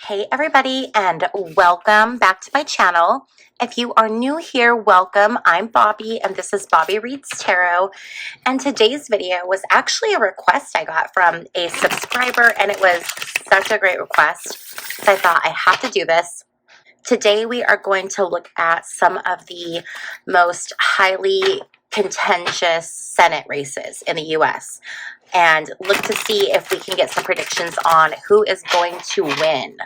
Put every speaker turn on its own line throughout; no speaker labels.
Hey everybody, and welcome back to my channel. If you are new here, welcome. I'm Bobby and this is Bobby Reads Tarot, and today's video was actually a request I got from a subscriber, and it was such a great request, so I thought I have to do this. Today we are going to look at some of the most highly contentious Senate races in the US and look to see if we can get some predictions on who is going to win.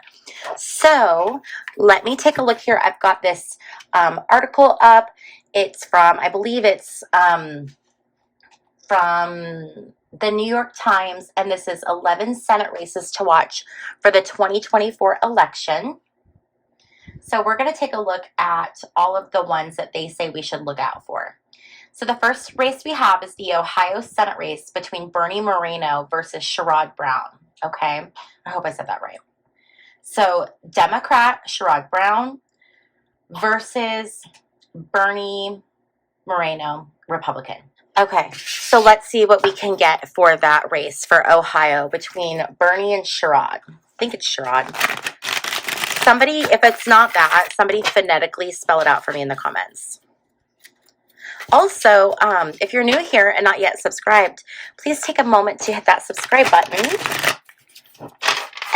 So let me take a look here. I've got this article up. It's from, I believe it's from the New York Times, and this is 11 Senate races to watch for the 2024 election. So we're going to take a look at all of the ones that they say we should look out for. So the first race we have is the Ohio Senate race between Bernie Moreno versus Sherrod Brown. Okay, I hope I said that right. So Democrat Sherrod Brown versus Bernie Moreno, Republican. Okay, so let's see what we can get for that race for Ohio between Bernie and Sherrod. I think it's Sherrod. Somebody, if it's not that, somebody phonetically spell it out for me in the comments. Also, if you're new here and not yet subscribed, please take a moment to hit that subscribe button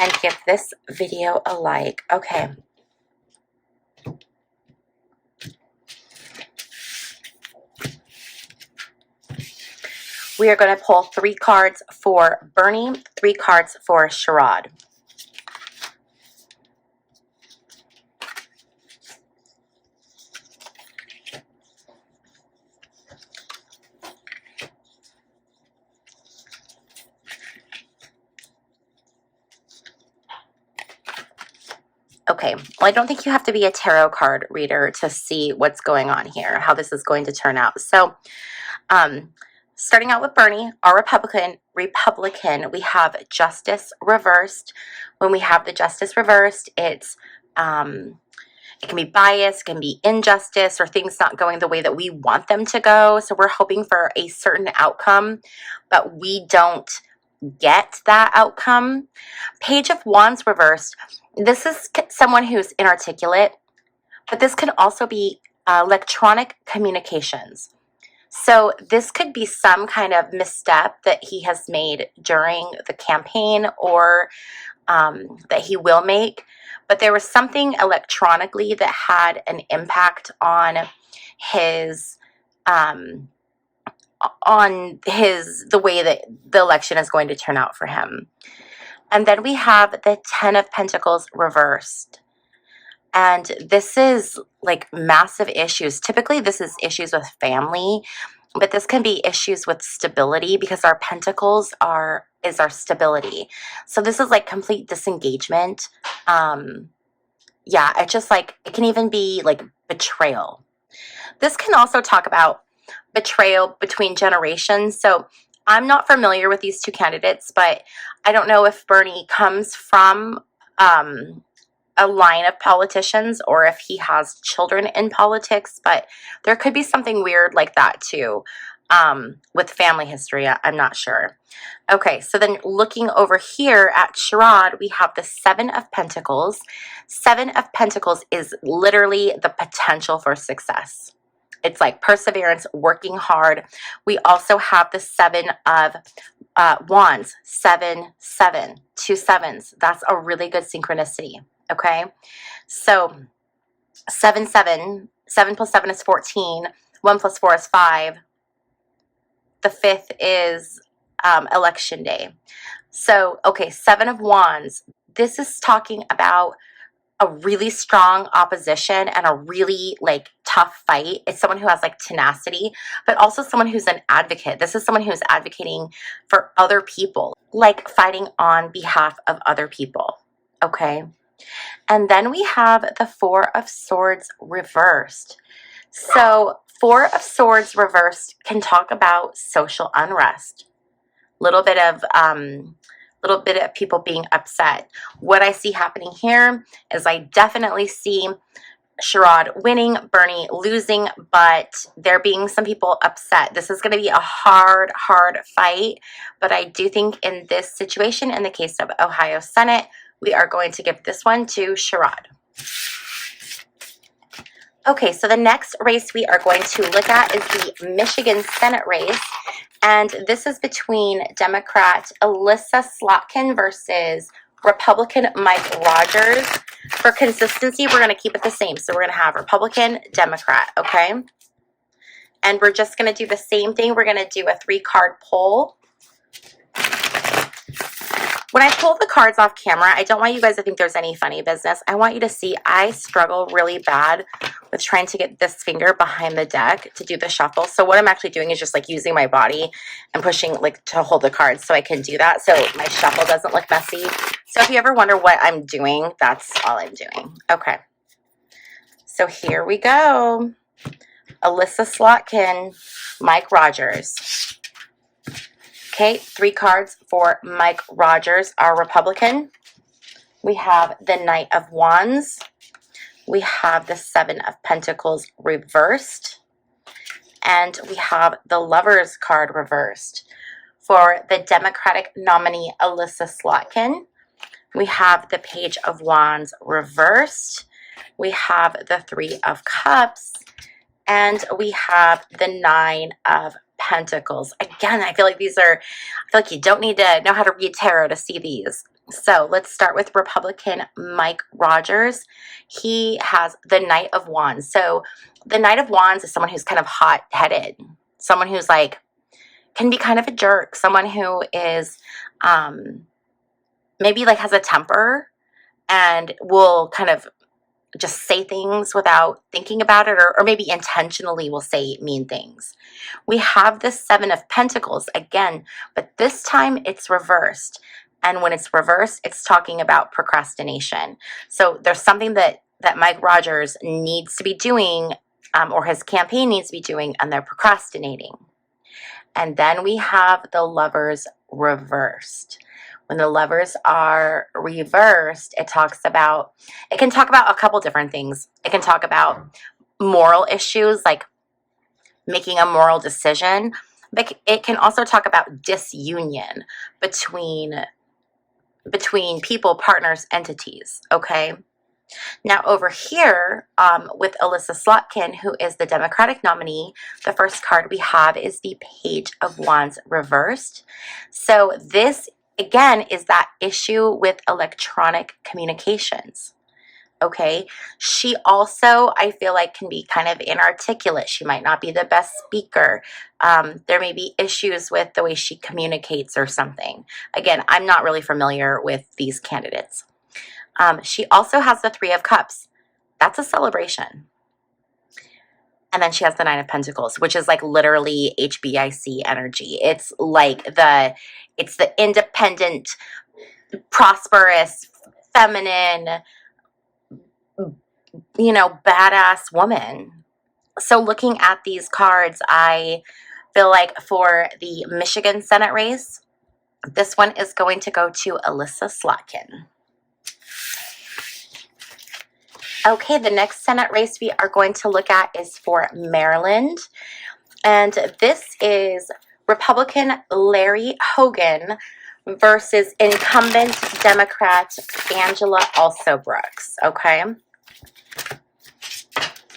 and give this video a like. Okay. We are going to pull 3 cards for Bernie, 3 cards for Sherrod. Okay, well, I don't think you have to be a tarot card reader to see what's going on here, how this is going to turn out. So, starting out with Bernie, our Republican, we have justice reversed. When we have the justice reversed, it's it can be bias, it can be injustice, or things not going the way that we want them to go. So we're hoping for a certain outcome, but we don't get that outcome. Page of Wands reversed. This is someone who's inarticulate, but this can also be electronic communications. So this could be some kind of misstep that he has made during the campaign or that he will make. But there was something electronically that had an impact on his the way that the election is going to turn out for him. And then we have the 10 of Pentacles reversed. And this is like massive issues. Typically, this is issues with family, but this can be issues with stability because our pentacles is our stability. So this is like complete disengagement. Yeah, it's just like, it can even be like betrayal. This can also talk about betrayal between generations. So I'm not familiar with these 2 candidates, but I don't know if Bernie comes from a line of politicians or if he has children in politics, but there could be something weird like that too with family history. I'm not sure. Okay, so then looking over here at Sherrod, we have the 7 of Pentacles. 7 of Pentacles is literally the potential for success. It's like perseverance, working hard. We also have the 7 of Wands, 7, 7, 2 7s. That's a really good synchronicity. Okay, so 7, 7, 7 plus 7 is 14, 1 plus 4 is 5. The 5th is election day. So, okay, 7 of Wands. This is talking about a really strong opposition and a really like tough fight. It's someone who has like tenacity, but also someone who's an advocate. This is someone who's advocating for other people, like fighting on behalf of other people. Okay. And then we have the 4 of Swords reversed. So 4 of Swords reversed can talk about social unrest. Little bit of people being upset. What I see happening here is I definitely see Sherrod winning, Bernie losing, but there being some people upset. This is going to be a hard fight, but I do think in this situation, in the case of Ohio Senate, we are going to give this one to Sherrod. Okay, so the next race we are going to look at is the Michigan Senate race. And this is between Democrat Elissa Slotkin versus Republican Mike Rogers. For consistency, we're going to keep it the same. So we're going to have Republican, Democrat, okay? And we're just going to do the same thing. We're going to do a 3-card poll. When I pull the cards off camera, I don't want you guys to think there's any funny business. I want you to see I struggle really bad with trying to get this finger behind the deck to do the shuffle. So what I'm actually doing is just like using my body and pushing like to hold the cards so I can do that so my shuffle doesn't look messy. So if you ever wonder what I'm doing, that's all I'm doing. Okay. So here we go. Elissa Slotkin, Mike Rogers. Okay, 3 cards for Mike Rogers, our Republican. We have the Knight of Wands. We have the 7 of Pentacles reversed. And we have the Lovers card reversed. For the Democratic nominee, Elissa Slotkin, we have the Page of Wands reversed. We have the 3 of Cups. And we have the 9 of Pentacles. Again, I feel like I feel like you don't need to know how to read tarot to see these. So let's start with Republican Mike Rogers. He has the Knight of Wands. So the Knight of Wands is someone who's kind of hot-headed. Someone who's like, can be kind of a jerk. Someone who is maybe like has a temper and will kind of just say things without thinking about it, or maybe intentionally will say mean things. We have the 7 of Pentacles again, but this time it's reversed. And when it's reversed, it's talking about procrastination. So there's something that Mike Rogers needs to be doing, or his campaign needs to be doing, and they're procrastinating. And then we have the Lovers reversed. When the Lovers are reversed, it can talk about a couple different things. It can talk about moral issues, like making a moral decision, but it can also talk about disunion between people, partners, entities, okay? Now over here, with Elissa Slotkin, who is the Democratic nominee, the first card we have is the Page of Wands reversed. So this again is that issue with electronic communications. Okay, she also, I feel like, can be kind of inarticulate. She might not be the best speaker. There may be issues with the way she communicates or something. Again, I'm not really familiar with these candidates. She also has the 3 of Cups. That's a celebration. And then she has the 9 of Pentacles, which is like literally HBIC energy. It's like it's the independent, prosperous, feminine, badass woman. So looking at these cards, I feel like for the Michigan Senate race, this one is going to go to Elissa Slotkin. Okay, the next Senate race we are going to look at is for Maryland. And this is Republican Larry Hogan versus incumbent Democrat Angela Alsobrooks, okay?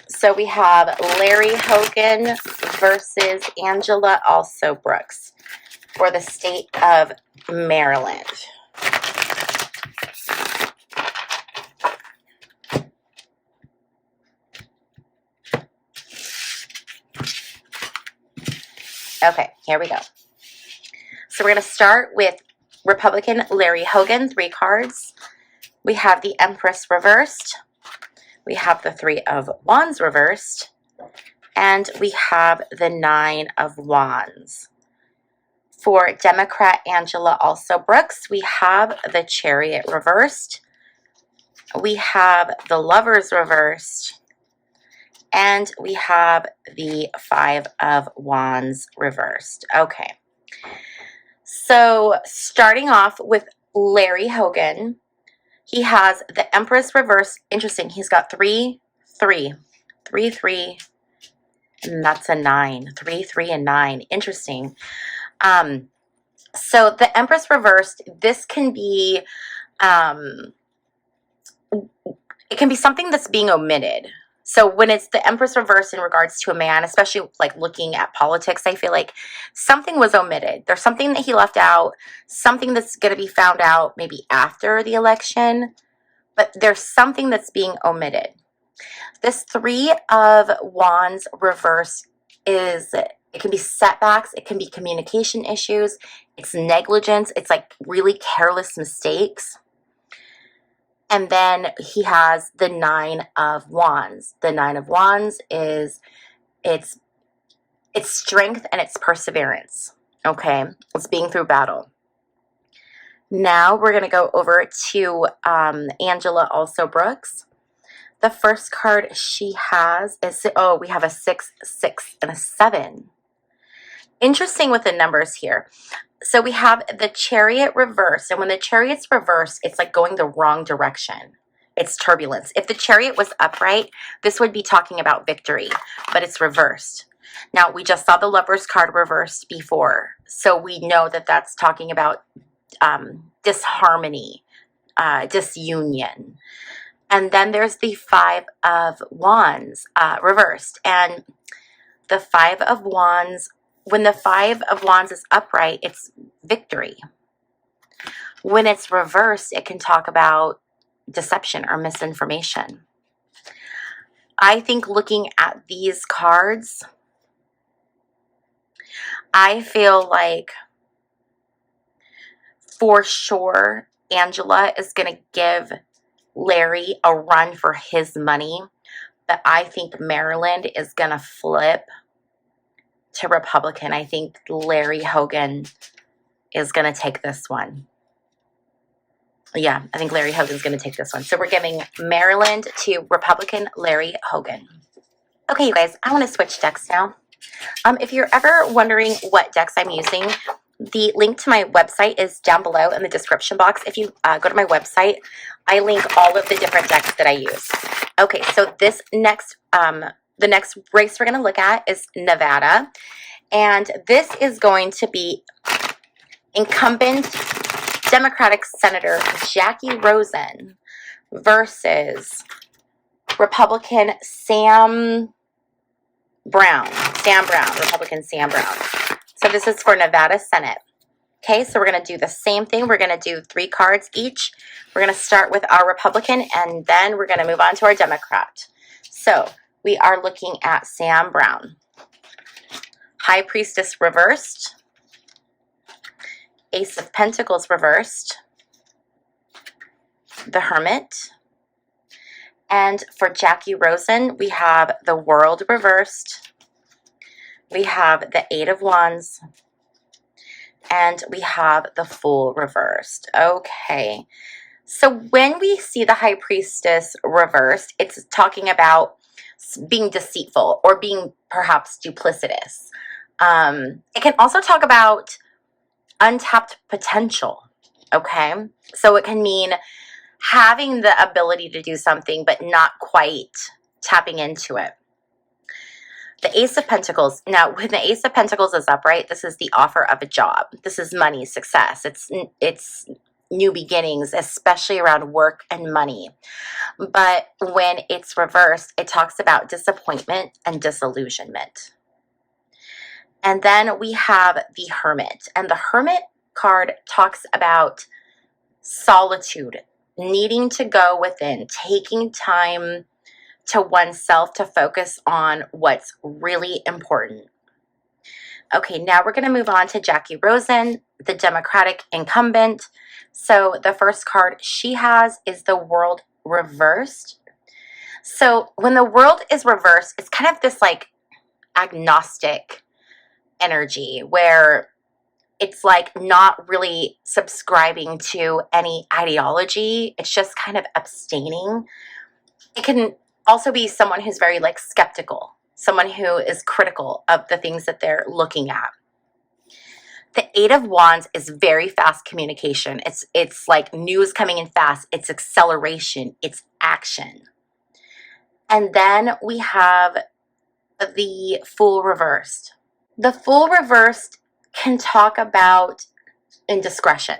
So we have Larry Hogan versus Angela Alsobrooks for the state of Maryland. Okay, here we go. So we're going to start with Republican Larry Hogan, 3 cards. We have the Empress reversed. We have the 3 of Wands reversed. And we have the 9 of Wands. For Democrat Angela Alsobrooks, we have the Chariot reversed. We have the Lovers reversed. And we have the 5 of Wands reversed. Okay. So starting off with Larry Hogan, he has the Empress reversed. Interesting. He's got 3, 3, 3, 3, and that's a 9. 3, 3, and 9. Interesting. So the Empress reversed, this can be Um, it can be something that's being omitted. So when it's the Empress reverse in regards to a man, especially like looking at politics, I feel like something was omitted. There's something that he left out, something that's going to be found out maybe after the election, but there's something that's being omitted. This Three of Wands reverse is, it can be setbacks, it can be communication issues, it's negligence, it's like really careless mistakes. And then he has the Nine of Wands. The Nine of Wands is it's strength and it's perseverance. Okay, it's being through battle. Now we're going to go over to Angela Also Brooks. The first card she has is, oh, we have a 6, 6, and a 7. Interesting with the numbers here. So we have the Chariot reverse, and when the Chariot's reversed, it's like going the wrong direction. It's turbulence. If the Chariot was upright, this would be talking about victory, but it's reversed. Now, we just saw the Lover's card reversed before, so we know that that's talking about disharmony, disunion. And then there's the Five of Wands reversed, and the Five of Wands, when the Five of Wands is upright, it's victory. When it's reversed, it can talk about deception or misinformation. I think looking at these cards, I feel like for sure Angela is going to give Larry a run for his money, but I think Maryland is going to flip to Republican. I think Larry Hogan is going to take this one. Yeah, I think Larry Hogan's going to take this one. So we're giving Maryland to Republican Larry Hogan. Okay, you guys, I want to switch decks now. If you're ever wondering what decks I'm using, the link to my website is down below in the description box. If you go to my website, I link all of the different decks that I use. Okay, so this next, the next race we're going to look at is Nevada. And this is going to be incumbent Democratic Senator Jackie Rosen versus Republican Sam Brown. Republican Sam Brown. So this is for Nevada Senate. Okay, so we're going to do the same thing. We're going to do 3 cards each. We're going to start with our Republican, and then we're going to move on to our Democrat. So we are looking at Sam Brown. High Priestess reversed. Ace of Pentacles reversed. The Hermit. And for Jackie Rosen, we have the World reversed. We have the Eight of Wands. And we have the Fool reversed. Okay. So when we see the High Priestess reversed, it's talking about being deceitful or being perhaps duplicitous. It can also talk about untapped potential. Okay. So it can mean having the ability to do something, but not quite tapping into it. The Ace of Pentacles. Now, when the Ace of Pentacles is upright, this is the offer of a job. This is money, success. It's new beginnings, especially around work and money. But when it's reversed, it talks about disappointment and disillusionment. And then we have the Hermit. And the Hermit card talks about solitude, needing to go within, taking time to oneself to focus on what's really important. Okay, now we're going to move on to Jackie Rosen, the Democratic incumbent. So the first card she has is the World reversed. So when the World is reversed, it's kind of this like agnostic energy where it's like not really subscribing to any ideology. It's just kind of abstaining. It can also be someone who's very like skeptical, someone who is critical of the things that they're looking at. The Eight of Wands is very fast communication. It's like news coming in fast. It's acceleration. It's action. And then we have the Fool reversed. The Fool reversed can talk about indiscretion.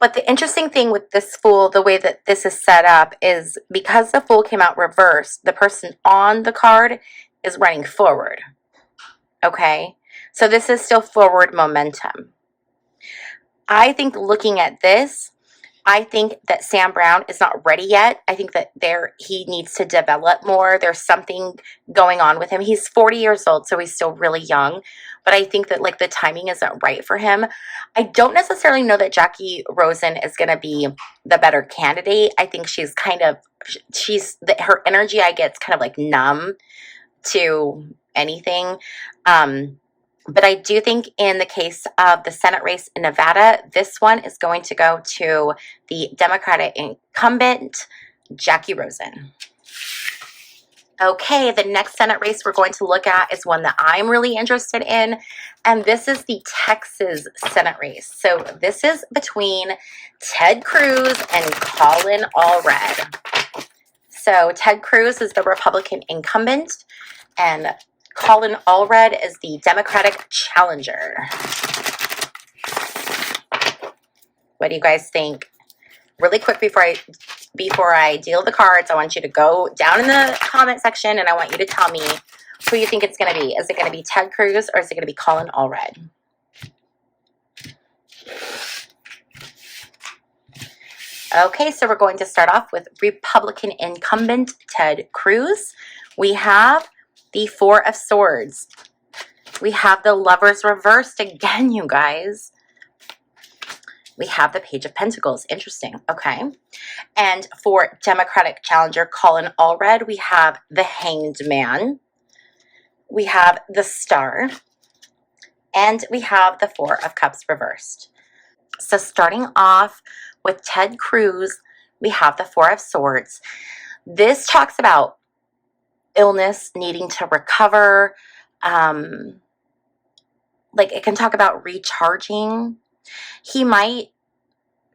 But the interesting thing with this Fool, the way that this is set up, is because the Fool came out reversed, the person on the card is running forward. Okay? So this is still forward momentum. I think looking at this, I think that Sam Brown is not ready yet. I think that he needs to develop more. There's something going on with him. He's 40 years old, so he's still really young. But I think that like the timing isn't right for him. I don't necessarily know that Jackie Rosen is going to be the better candidate. I think her energy I get is kind of like numb to anything. But I do think in the case of the Senate race in Nevada, this one is going to go to the Democratic incumbent, Jackie Rosen. Okay, the next Senate race we're going to look at is one that I'm really interested in, and this is the Texas Senate race. So this is between Ted Cruz and Colin Allred. So Ted Cruz is the Republican incumbent, and Colin Allred is the Democratic challenger. What do you guys think? Really quick before I deal the cards, I want you to go down in the comment section and I want you to tell me who you think it's going to be. Is it going to be Ted Cruz or is it going to be Colin Allred? Okay, so we're going to start off with Republican incumbent Ted Cruz. We have the Four of Swords. We have the Lovers reversed again, you guys. We have the Page of Pentacles. Interesting. Okay. And for Democratic challenger Colin Allred, we have the Hanged Man. We have the Star. And we have the Four of Cups reversed. So starting off with Ted Cruz, we have the Four of Swords. This talks about illness, needing to recover. Like it can talk about recharging. He might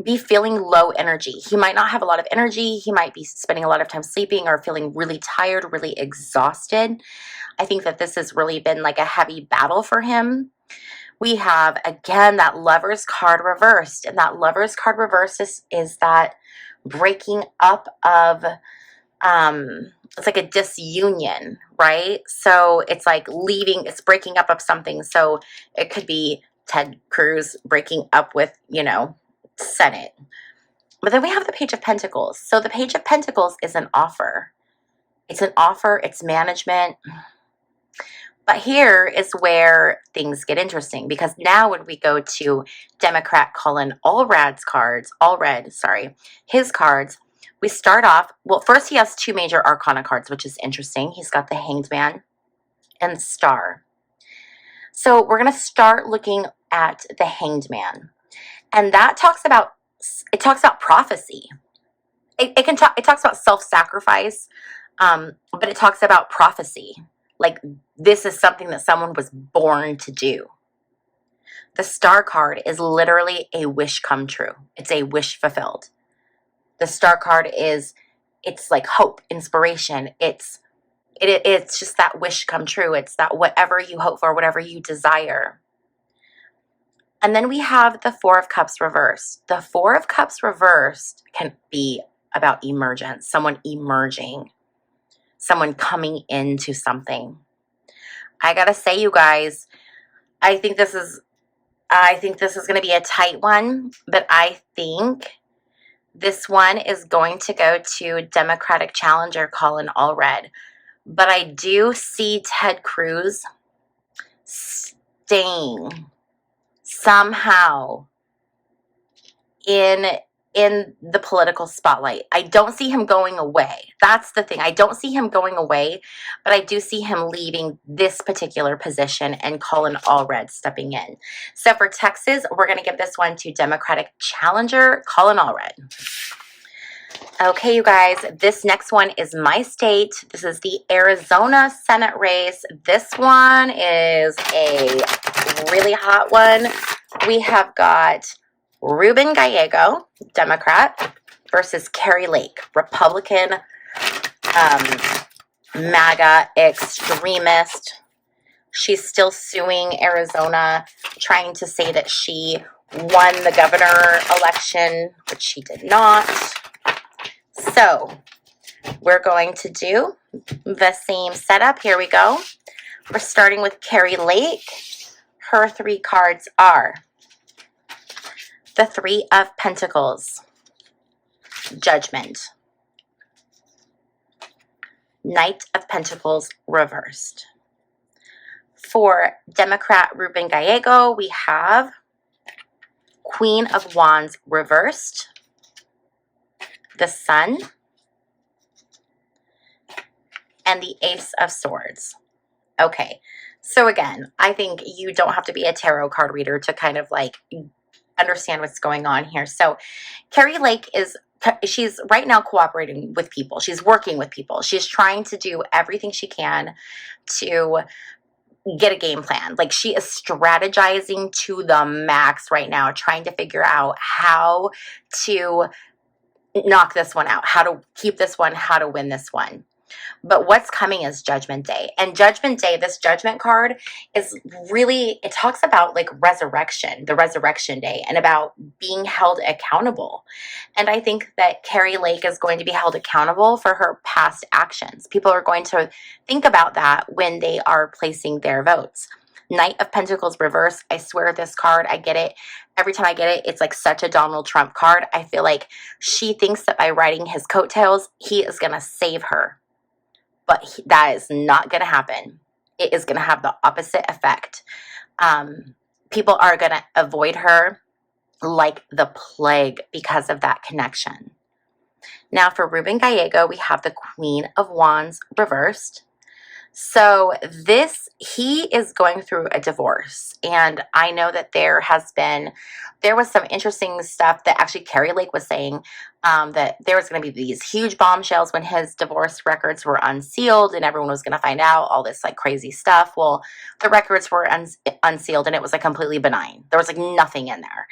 be feeling low energy. He might not have a lot of energy. He might be spending a lot of time sleeping or feeling really tired, really exhausted. I think that this has really been like a heavy battle for him. We have, again, that Lover's card reversed. And that Lover's card reversed is that breaking up of, it's like a disunion, right? So it's like it's breaking up of something. So it could be Ted Cruz breaking up with, Senate. But then we have the Page of Pentacles. So the Page of Pentacles is an offer. It's an offer. It's management. But here is where things get interesting, because now when we go to Democrat Colin Allred's cards, his cards, we start off, well, first he has two major arcana cards, which is interesting. He's got the Hanged Man and Star. So we're going to start looking at the Hanged Man. And that talks about prophecy. It talks about self-sacrifice, but it talks about prophecy. Like this is something that someone was born to do. The Star card is literally a wish come true. It's a wish fulfilled. The Star card it's like hope, inspiration. It's just that wish come true. It's that whatever you hope for, whatever you desire. And then we have the Four of Cups reversed. The Four of Cups reversed can be about emergence, someone emerging, someone coming into something. I gotta say, you guys, I think this is going to be a tight one, but I think this one is going to go to Democratic challenger Colin Allred. But I do see Ted Cruz staying somehow in the political spotlight. I don't see him going away. That's the thing. I don't see him going away, but I do see him leaving this particular position and Colin Allred stepping in. So for Texas, we're going to give this one to Democratic challenger Colin Allred. Okay, you guys, this next one is my state. This is the Arizona Senate race. This one is a really hot one. We have got Ruben Gallego, Democrat, versus Kari Lake, Republican, MAGA extremist. She's still suing Arizona, trying to say that she won the governor election, which she did not. So we're going to do the same setup. Here we go. We're starting with Kari Lake. Her 3 cards are the 3 of Pentacles, Judgment, Knight of Pentacles reversed. For Democrat Ruben Gallego, we have Queen of Wands reversed, the Sun, and the Ace of Swords. Okay, so again, I think you don't have to be a tarot card reader to kind of like understand what's going on here. So Kari Lake she's right now cooperating with people. She's working with people. She's trying to do everything she can to get a game plan. Like, she is strategizing to the max right now, trying to figure out how to knock this one out, how to keep this one, how to win this one. But what's coming is Judgment Day. And Judgment Day, this Judgment card is really, it talks about like resurrection, the resurrection day, and about being held accountable. And I think that Kari Lake is going to be held accountable for her past actions. People are going to think about that when they are placing their votes. Knight of Pentacles reverse. I swear this card, I get it. Every time I get it, it's like such a Donald Trump card. I feel like she thinks that by riding his coattails, he is going to save her. But that is not going to happen. It is going to have the opposite effect. People are going to avoid her like the plague because of that connection. Now for Ruben Gallego, we have the Queen of Wands reversed. So he is going through a divorce, and I know that there was some interesting stuff that actually Kari Lake was saying, that there was going to be these huge bombshells when his divorce records were unsealed, and everyone was going to find out all this like crazy stuff. Well, the records were unsealed, and it was like completely benign. There was like nothing in there,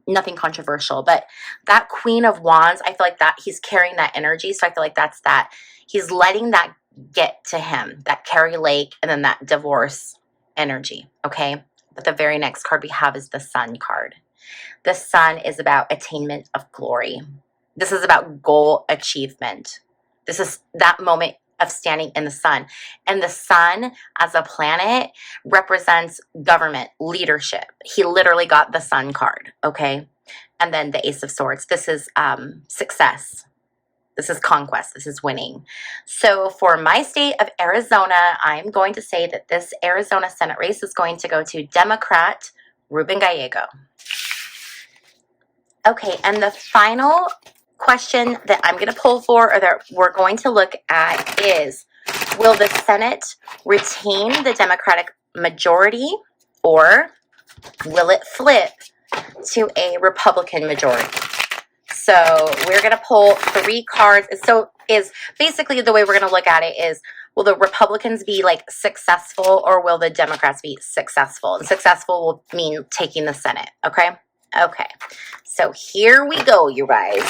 nothing controversial. But that Queen of Wands, I feel like that he's carrying that energy. So I feel like that's that he's letting that get to him, that Kari Lake, and then that divorce energy, okay? But the very next card we have is the Sun card. The Sun is about attainment of glory. This is about goal achievement. This is that moment of standing in the sun. And the sun as a planet represents government, leadership. He literally got the Sun card, okay? And then the Ace of Swords. This is success. This is conquest. This is winning. So for my state of Arizona, I'm going to say that this Arizona Senate race is going to go to Democrat Ruben Gallego. Okay, and the final question that I'm going to pull for, or that we're going to look at, is, will the Senate retain the Democratic majority, or will it flip to a Republican majority? So we're going to pull 3 cards. So is basically the way we're going to look at it is, will the Republicans be like successful, or will the Democrats be successful? And successful will mean taking the Senate. Okay. Okay. So here we go, you guys.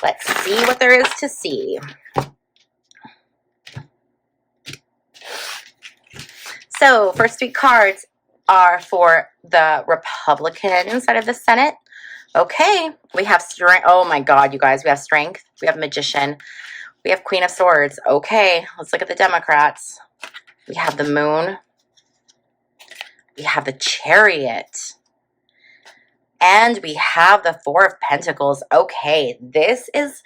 Let's see what there is to see. So first 3 cards are for the Republican side of the Senate. Okay, we have strength. Oh my God, you guys, we have strength. We have Magician. We have Queen of Swords. Okay, let's look at the Democrats. We have the Moon. We have the Chariot. And we have the 4 of Pentacles. Okay, this is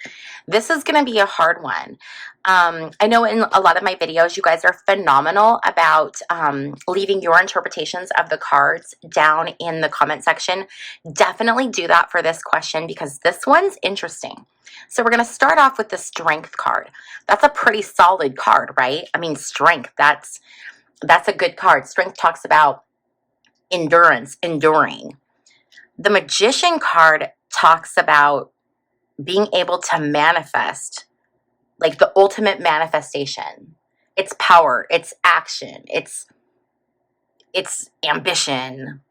going to be a hard one. I know in a lot of my videos, you guys are phenomenal about leaving your interpretations of the cards down in the comment section. Definitely do that for this question, because this one's interesting. So we're going to start off with the Strength card. That's a pretty solid card, right? I mean, Strength, that's a good card. Strength talks about endurance, enduring. The Magician card talks about being able to manifest, like the ultimate manifestation. It's power, it's action, it's ambition.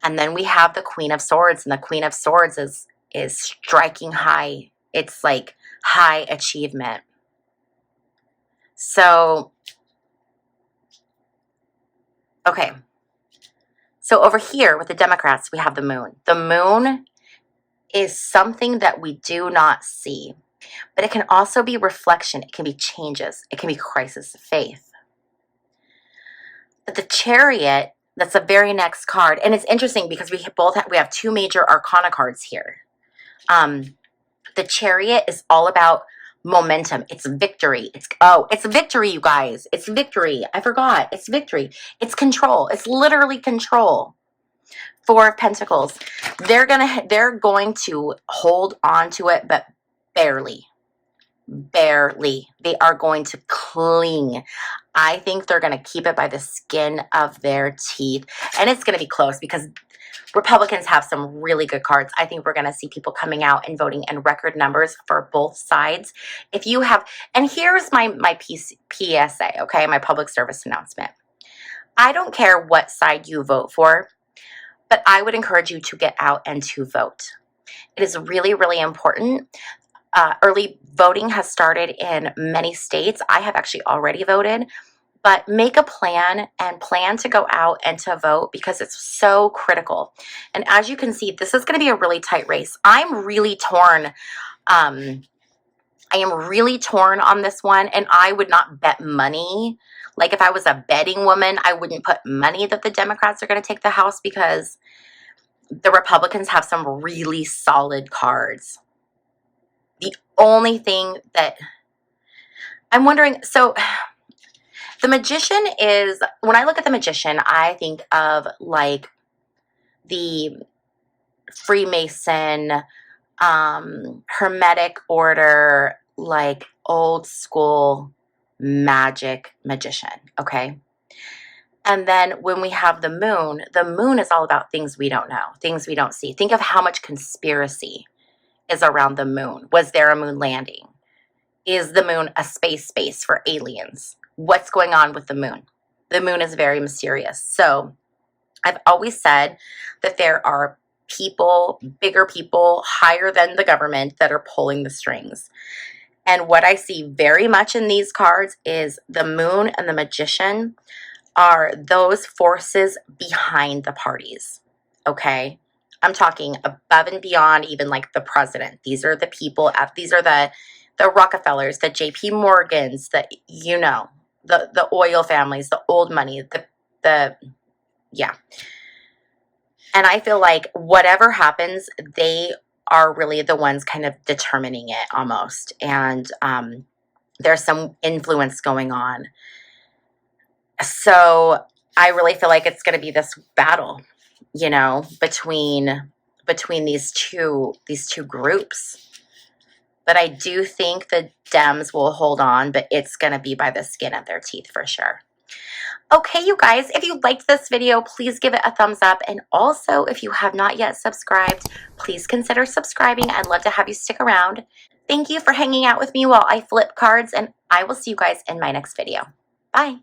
And then we have the Queen of Swords, and the Queen of Swords is striking high. It's like high achievement. So, okay. So over here with the Democrats, we have the moon. The moon is something that we do not see, but it can also be reflection. It can be changes. It can be crisis of faith. But the Chariot, that's the very next card, and it's interesting because we have two major Arcana cards here. The Chariot is all about momentum. It's victory. It's victory, you guys. It's victory. I forgot. It's victory. It's control. It's literally control. Four of Pentacles. They're going to hold on to it, but barely. Barely. They are going to cling. I think they're going to keep it by the skin of their teeth. And it's going to be close because Republicans have some really good cards. I think we're going to see people coming out and voting in record numbers for both sides. If you have, and here's my PSA, okay, my public service announcement. I don't care what side you vote for, but I would encourage you to get out and to vote. It is really, really important. Early voting has started in many states. I have actually already voted, but make a plan and plan to go out and to vote because it's so critical. And as you can see, this is going to be a really tight race. I'm really torn. I am really torn on this one, and I would not bet money. Like if I was a betting woman, I wouldn't put money that the Democrats are going to take the House because the Republicans have some really solid cards. The only thing that I'm wondering, so the Magician is, when I look at the Magician, I think of like the Freemason, Hermetic order, like old school magic magician, okay? And then when we have the moon is all about things we don't know, things we don't see. Think of how much conspiracy is around the moon. Was there a moon landing? Is the moon a space for aliens? What's going on with the moon? The moon is very mysterious. So I've always said that there are people, bigger people, higher than the government that are pulling the strings. And what I see very much in these cards is the moon and the Magician are those forces behind the parties, okay? I'm talking above and beyond even like the president. These are the people, these are the Rockefellers, the JP Morgans, the oil families, the old money, yeah. And I feel like whatever happens, they are really the ones kind of determining it almost. And there's some influence going on. So I really feel like it's going to be this battle, between these two groups. But I do think the Dems will hold on, but it's going to be by the skin of their teeth for sure. Okay, you guys, if you liked this video, please give it a thumbs up. And also, if you have not yet subscribed, please consider subscribing. I'd love to have you stick around. Thank you for hanging out with me while I flip cards, and I will see you guys in my next video. Bye.